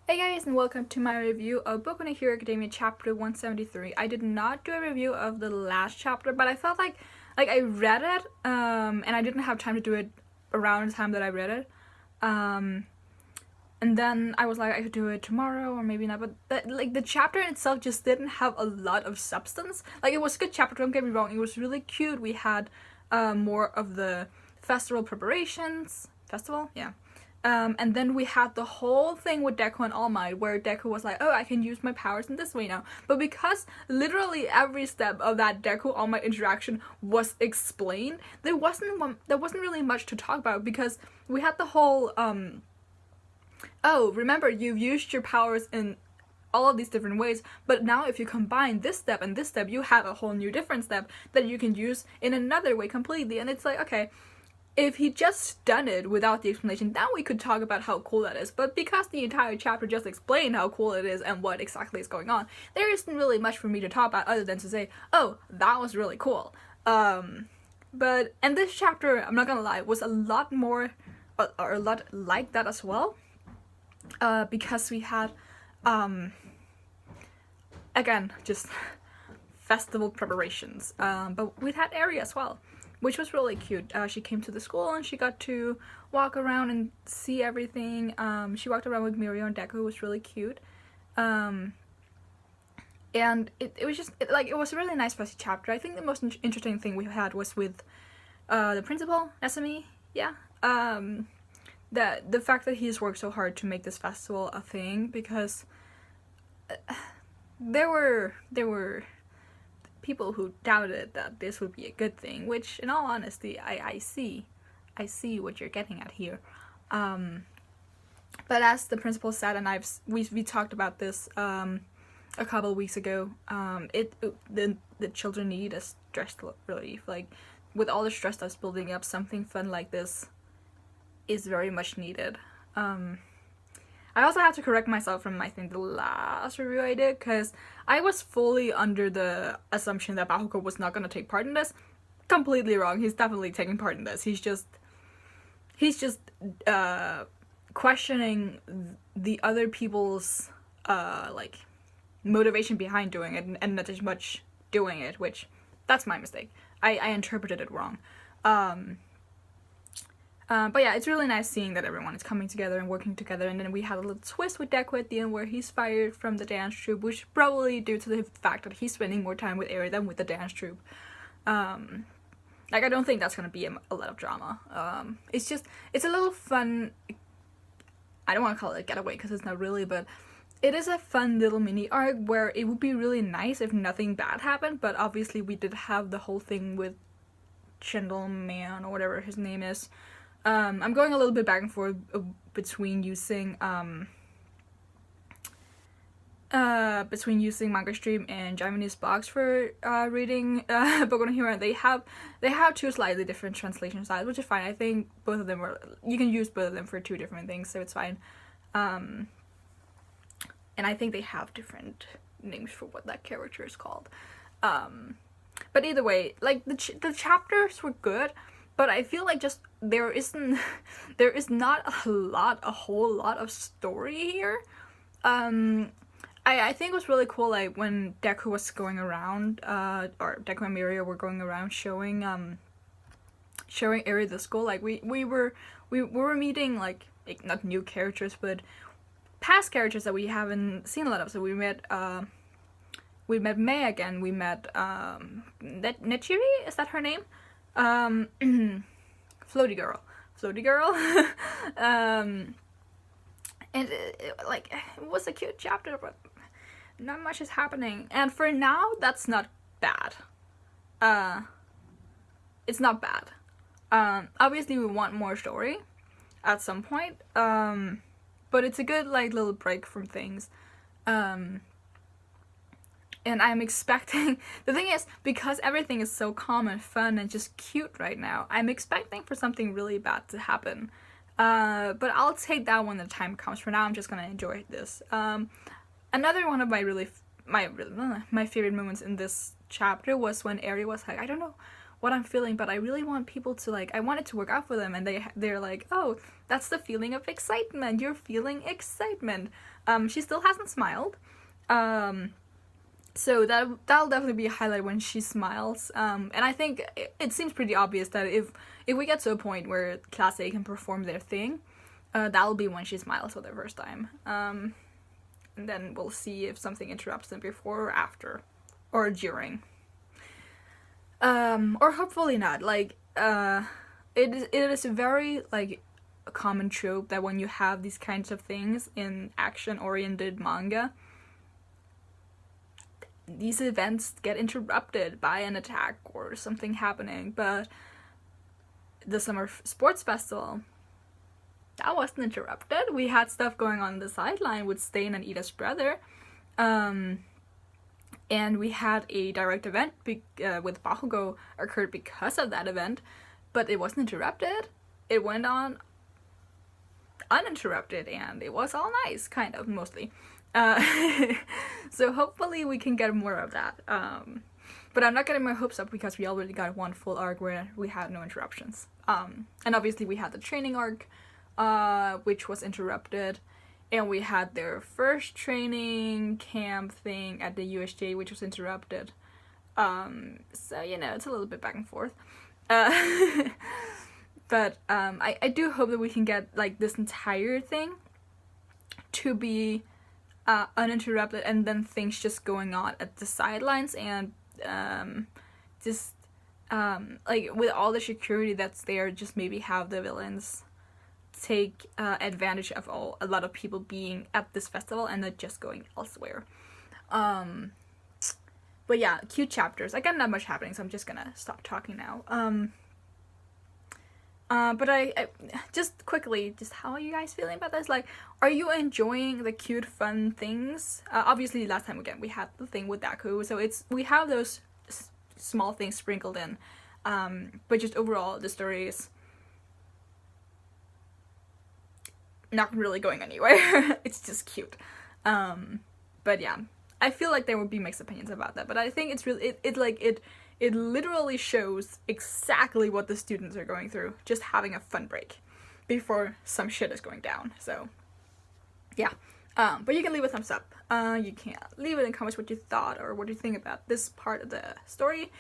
Hey guys, and welcome to my review of Boku no Hero Academia chapter 173. I did not do a review of the last chapter, but I felt like I read it, and I didn't have time to do it around the time that I read it. And then I was like, I could do it tomorrow or maybe not, but the chapter in itself just didn't have a lot of substance. Like, it was a good chapter, don't get me wrong, it was really cute. We had more of the festival preparations. Festival? Yeah. And then we had the whole thing with Deku and All Might, where Deku was like, oh, I can use my powers in this way now. But because literally every step of that Deku All Might interaction was explained, there wasn't really much to talk about, because we had the whole, oh, remember, you've used your powers in all of these different ways, but now if you combine this step and this step, you have a whole new different step that you can use in another way completely. And it's like, okay, if he just done it without the explanation, then we could talk about how cool that is. But because the entire chapter just explained how cool it is and what exactly is going on, there isn't really much for me to talk about other than to say, oh, that was really cool. And this chapter, I'm not gonna lie, was a lot more, or a lot like that as well. Because we had, again, just festival preparations. But we had Eri as well, which was really cute. She came to the school and she got to walk around and see everything. She walked around with Mirio and Deku. It was really cute. And it was just, it was a really nice first chapter. I think the most interesting thing we had was with the principal, Nesami. Yeah. The fact that he's worked so hard to make this festival a thing, because there were people who doubted that this would be a good thing, which in all honesty I see what you're getting at here. But as the principal said, and we talked about this a couple of weeks ago, the children need a stress relief. Like, with all the stress that's building up, something fun like this is very much needed. I also have to correct myself from, I think, the last review I did, because I was fully under the assumption that Bakugo was not going to take part in this. Completely wrong. He's definitely taking part in this. He's just questioning the other people's motivation behind doing it, and not as much doing it, which, that's my mistake. I interpreted it wrong. But yeah, it's really nice seeing that everyone is coming together and working together. And then we had a little twist with Deku at the end, where he's fired from the dance troupe, which is probably due to the fact that he's spending more time with Eri than with the dance troupe. I don't think that's gonna be a lot of drama. It's a little fun. I don't want to call it a getaway, because it's not really, but it is a fun little mini arc where it would be really nice if nothing bad happened. But obviously we did have the whole thing with Gentleman, or whatever his name is. I'm going a little bit back and forth between using Manga Stream and Japanese blogs for reading Boku no Hero. They have two slightly different translation styles, which is fine. I think both of them you can use both of them for two different things, so it's fine. And I think they have different names for what that character is called. But either way, like, the chapters were good. But I feel like just there is not a whole lot of story here. I think it was really cool, like, when Deku was going around, or Deku and Mirio were going around showing Eri the school. Like, we were meeting, like not new characters, but past characters that we haven't seen a lot of. So we met Mei again. We met Nechiri, is that her name? Floaty girl. And it was a cute chapter, but not much is happening. And for now, that's not bad. It's not bad. Obviously we want more story at some point. But it's a good, like, little break from things. And I'm expecting, the thing is, because everything is so calm and fun and just cute right now, I'm expecting for something really bad to happen. But I'll take that when the time comes. For now, I'm just gonna enjoy this. Another one of my favorite moments in this chapter was when Eri was like, I don't know what I'm feeling, but I really want people to like, I want it to work out for them, and they're like, oh, that's the feeling of excitement. You're feeling excitement. She still hasn't smiled. So that'll definitely be a highlight when she smiles. And I think it seems pretty obvious that if we get to a point where Class A can perform their thing, that'll be when she smiles for the first time. And then we'll see if something interrupts them before or after, or during. Or hopefully not. Like, it is a very, like, a common trope that when you have these kinds of things in action-oriented manga, these events get interrupted by an attack or something happening. But the Summer Sports Festival, that wasn't interrupted. We had stuff going on the sideline with Stain and Ida's brother. And we had a direct event with Bakugo occurred because of that event, but it wasn't interrupted. It went on uninterrupted, and it was all nice, kind of, mostly. So hopefully we can get more of that. But I'm not getting my hopes up because we already got one full arc where we had no interruptions. And obviously we had the training arc, which was interrupted. And we had their first training camp thing at the USJ, which was interrupted. So, you know, it's a little bit back and forth. But I do hope that we can get, like, this entire thing to be uninterrupted, and then things just going on at the sidelines, and just like with all the security that's there, just maybe have the villains take advantage of a lot of people being at this festival and not just going elsewhere. But yeah, cute chapters. I got not much happening, so I'm just gonna stop talking now. But I just quickly, just how are you guys feeling about this? Like, are you enjoying the cute, fun things? Obviously, last time again we had the thing with Daku, so we have those small things sprinkled in. But just overall, the story is not really going anywhere. It's just cute. But yeah, I feel like there would be mixed opinions about that. But I think it's really it literally shows exactly what the students are going through, just having a fun break before some shit is going down. So, yeah. But you can leave a thumbs up. You can leave it in comments what you thought or what you think about this part of the story.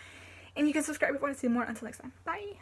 And you can subscribe if you want to see more. Until next time. Bye!